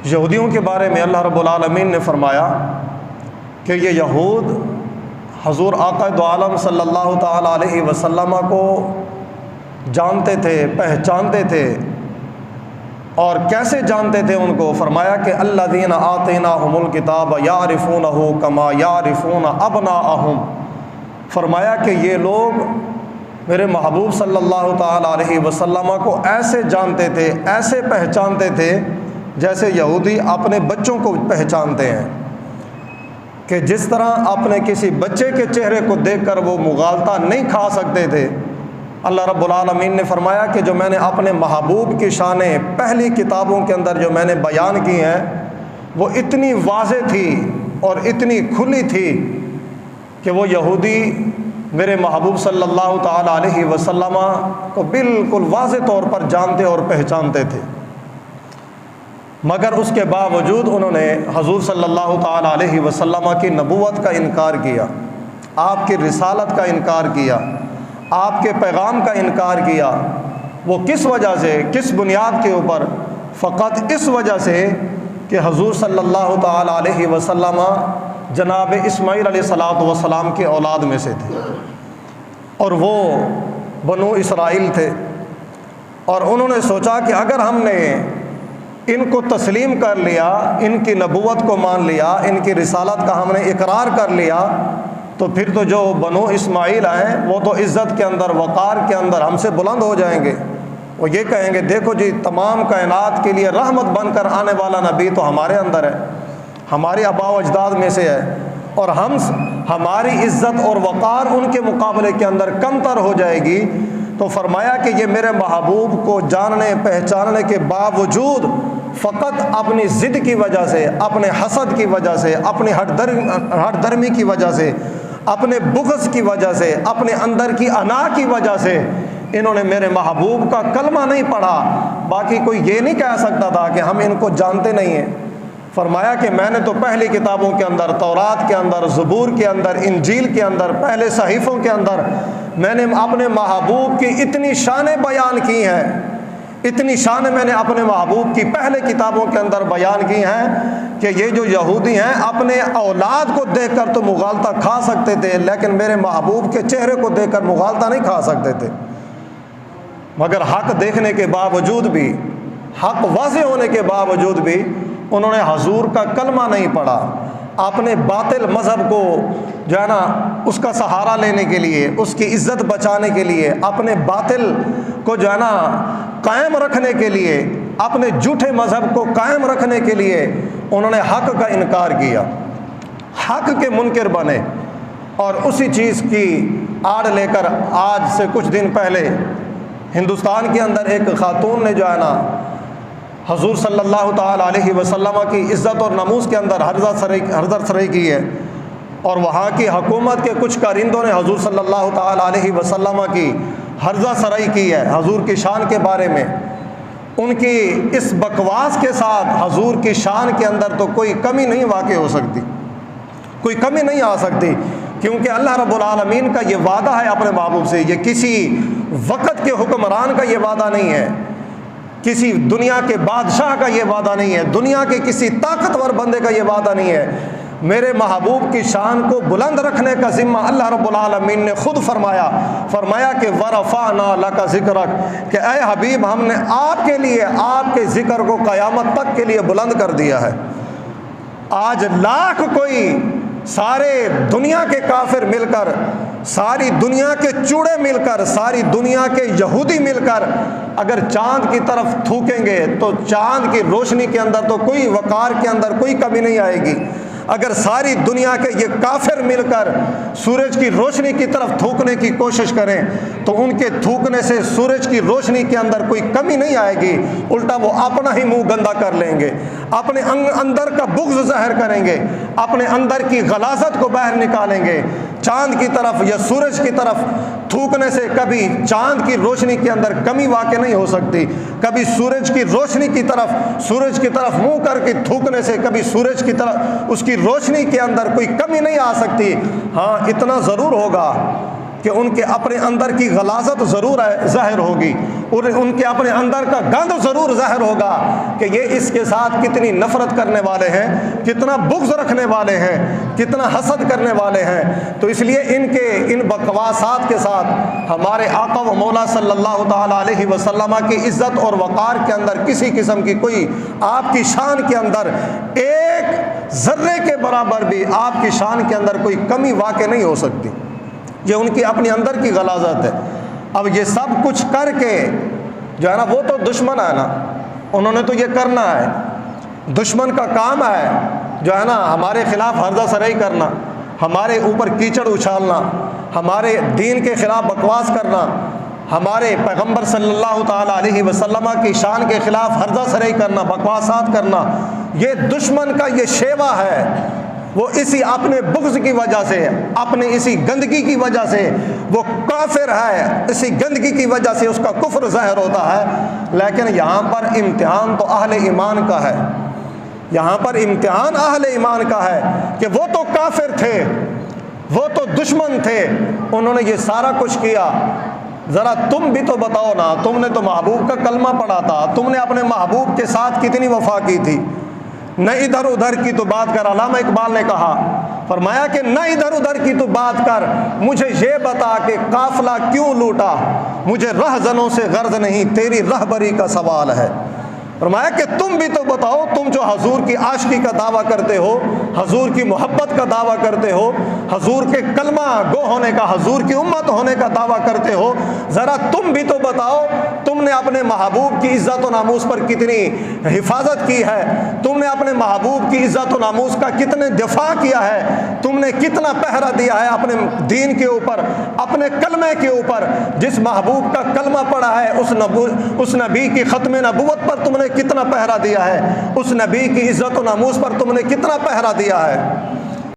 यहूदियों के बारे में अल्लाह रब्बुल आलमीन ने फरमाया कि ये यहूद हजूर आका दो आलम सल्लल्लाहु ताला अलैहि वसल्लम को जानते थे, पहचानते थे। और कैसे जानते थे उनको? फरमाया कि अल्लज़ीना आतैनाहुमुल किताब यारिफूनहु कमा यारिफून अबनाअहुम। फरमाया कि ये लोग मेरे महबूब सल्लल्लाहु ताला अलैहि वसल्लम को ऐसे जानते थे, ऐसे पहचानते थे जैसे यहूदी अपने बच्चों को पहचानते हैं। कि जिस तरह अपने किसी बच्चे के चेहरे को देखकर वो मुगालता नहीं खा सकते थे, अल्लाह रब्बुल आलमीन ने फरमाया कि जो मैंने अपने महबूब की शानें पहली किताबों के अंदर जो मैंने बयान की हैं वो इतनी वाज़ेह थी और इतनी खुली थी कि वो यहूदी मेरे महबूब सल्लल्लाहु ताला अलैहि वसल्लम को बिल्कुल वाज़ेह तौर पर जानते और पहचानते थे। मगर उसके बावजूद उन्होंने हजूर सल्लल्लाहु ताला अलैहि वसल्लम की नबूवत का इनकार किया, आपकी रिसालत का इनकार किया, आपके पैगाम का इनकार किया। वो किस वजह से, किस बुनियाद के ऊपर? फ़कत इस वजह से कि हजूर सल्लल्लाहु ताला अलैहि वसल्लम जनाब इस्माईल अलैहिस्सलातु वस्सलाम के औलाद में से थे और वो बनु इसराइल थे। और उन्होंने सोचा कि अगर हमने इनको तस्लीम कर लिया, इनकी नबूवत को मान लिया, इनकी रिसालत का हमने इकरार कर लिया, तो फिर तो जो बनु इस्माइल हैं वो तो इज़्ज़त के अंदर, वक़ार के अंदर हमसे बुलंद हो जाएंगे। वो ये कहेंगे देखो जी, तमाम कायनात के लिए रहमत बनकर आने वाला नबी तो हमारे अंदर है, हमारे आबा व अजदाद में से है, और हमारी इज़्ज़त और वक़ार उनके मुकाबले के अंदर कमतर हो जाएगी। तो फरमाया कि ये मेरे महबूब को जानने पहचानने के बावजूद फ़कत अपनी ज़िद की वजह से, अपने हसद की वजह से, अपनी हठधर्मी की वजह से, अपने बुग़्ज़ की वजह से, अपने अंदर की अना की वजह से इन्होंने मेरे महबूब का कलमा नहीं पढ़ा। बाकी कोई ये नहीं कह सकता था कि हम इनको जानते नहीं हैं। फरमाया कि मैंने तो पहली किताबों के अंदर, तौरात के अंदर, ज़बूर के अंदर, इंजील के अंदर, पहले सहीफ़ों के अंदर मैंने अपने महबूब की इतनी शानें बयान की हैं, इतनी शान मैंने अपने महबूब की पहले किताबों के अंदर बयान की हैं कि ये जो यहूदी हैं अपने औलाद को देखकर तो मुगालता खा सकते थे, लेकिन मेरे महबूब के चेहरे को देखकर मुगालता नहीं खा सकते थे। मगर हक़ देखने के बावजूद भी, हक़ वाज़ेह होने के बावजूद भी उन्होंने हजूर का कलमा नहीं पढ़ा। अपने बातिल मज़हब को जो है ना उसका सहारा लेने के लिए, उसकी इज़्ज़त बचाने के लिए, अपने बातिल को जो है ना कायम रखने के लिए, अपने झूठे मज़हब को कायम रखने के लिए उन्होंने हक़ का इनकार किया, हक़ के मुनकिर बने। और उसी चीज़ की आड़ लेकर आज से कुछ दिन पहले हिंदुस्तान के अंदर एक ख़ातून ने जो है ना हजूर सल्लल्लाहु ताला अलैहि वसल्लम की इज़्ज़त और नमूस के अंदर हरदर सराई की है। और वहाँ की हुकूमत के कुछ कारिंदों ने हजूर सल्लल्लाहु ताला अलैहि वसल्लम की हर्जा सराई की है हजूर की शान के बारे में। उनकी इस बकवास के साथ हजूर की शान के अंदर तो कोई कमी नहीं वाक़ हो सकती, कोई कमी नहीं आ सकती, क्योंकि अल्लाह रब्बुल आलमीन का ये वादा है अपने महबूब से। ये किसी वक़्त के हुक्मरान का ये वादा नहीं है, किसी दुनिया के बादशाह का ये वादा नहीं है, दुनिया के किसी ताकतवर बंदे का ये वादा नहीं है। मेरे महबूब की शान को बुलंद रखने का ज़िम्मा अल्लाह रब्बुल आलमीन ने ख़ुद फरमाया कि वरफ़अना लका ज़िक्रक, कि ऐ हबीब हमने आपके लिए आपके ज़िक्र को क़यामत तक के लिए बुलंद कर दिया है। आज लाख कोई सारे दुनिया के काफिर मिलकर, सारी दुनिया के चूड़े मिलकर, सारी दुनिया के यहूदी मिलकर अगर चांद की तरफ थूकेंगे तो चांद की रोशनी के अंदर तो कोई वक़ार के अंदर कोई कमी नहीं आएगी। अगर सारी दुनिया के ये काफिर मिलकर सूरज की रोशनी की तरफ थूकने की कोशिश करें तो उनके थूकने से सूरज की रोशनी के अंदर कोई कमी नहीं आएगी, उल्टा वो अपना ही मुंह गंदा कर लेंगे, अपने अंदर का बुग़्ज़ ज़ाहिर करेंगे, अपने अंदर की गलाज़त को बाहर निकालेंगे। चांद की तरफ या सूरज की तरफ थूकने से कभी चांद की रोशनी के अंदर कमी वाक़ नहीं हो सकती, कभी सूरज की रोशनी की तरफ मुंह करके थूकने से कभी सूरज की तरफ उसकी रोशनी के अंदर कोई कमी नहीं आ सकती। हाँ, इतना ज़रूर होगा, कि उनके अपने अंदर की गलाजत ज़रूर ज़ाहिर होगी और उनके अपने अंदर का गंद ज़रूर ज़ाहिर होगा कि ये इसके साथ कितनी नफ़रत करने वाले हैं, कितना बुग़्ज़ रखने वाले हैं, कितना हसद करने वाले हैं। तो इसलिए इनके इन बकवासात के साथ हमारे आका व मौला सल्लल्लाहु ताला अलैहि वसल्लम की इज़्ज़त और वक़ार के अंदर किसी किस्म की कोई आपकी शान के अंदर एक ज़र्रे के बराबर भी आपकी शान के अंदर कोई कमी वाक़ नहीं हो सकती। ये उनकी अपने अंदर की गलाजत है। अब ये सब कुछ करके जो है ना, वो तो दुश्मन है ना, उन्होंने तो ये करना है। दुश्मन का काम है जो है ना हमारे ख़िलाफ़ हर्जा सराई करना, हमारे ऊपर कीचड़ उछालना, हमारे दीन के ख़िलाफ़ बकवास करना, हमारे पैगम्बर सल्लल्लाहु ताला अलैहि वसल्लम की शान के ख़िलाफ़ हर्जा सराई करना, बकवासात करना। ये दुश्मन का ये शेवा है। वो इसी अपने बुग़्ज़ की वजह से, अपने इसी गंदगी की वजह से वो काफिर है, इसी गंदगी की वजह से उसका कुफ्र ज़ाहिर होता है। लेकिन यहाँ पर इम्तिहान तो अहले ईमान का है, यहाँ पर इम्तिहान अहले ईमान का है कि वो तो काफिर थे, वो तो दुश्मन थे, उन्होंने ये सारा कुछ किया। ज़रा तुम भी तो बताओ ना, तुमने तो महबूब का कलमा पढ़ा था, तुमने अपने महबूब के साथ कितनी वफा की थी। न इधर उधर की तो बात कर, अल्लामा इकबाल ने कहा, फरमाया कि न इधर उधर की तो बात कर, मुझे ये बता कि काफिला क्यों लूटा, मुझे रहज़नों से गर्ज नहीं, तेरी रहबरी का सवाल है। फरमाया कि तुम भी तो बताओ, तुम जो हजूर की आशिकी का दावा करते हो, हजूर की मोहब्बत का दावा करते हो, हजूर के कलमा गो होने का, हजूर की उम्मत होने का दावा करते हो, ज़रा तुम भी तो बताओ तुमने अपने महबूब की इज़्ज़त व नामूस पर कितनी हिफाजत की है, तुमने अपने महबूब की इज़्ज़त व नामूस का कितने दिफा किया है, तुमने कितना पहरा दिया है अपने दीन के ऊपर, अपने कलमे के ऊपर। जिस महबूब का कलमा पड़ा है उस नबी की ख़त्म नबूवत पर तुमने कितना पहरा दिया है, उस नबी की इज़्ज़त व नामूस पर तुमने कितना पहरा दिया है।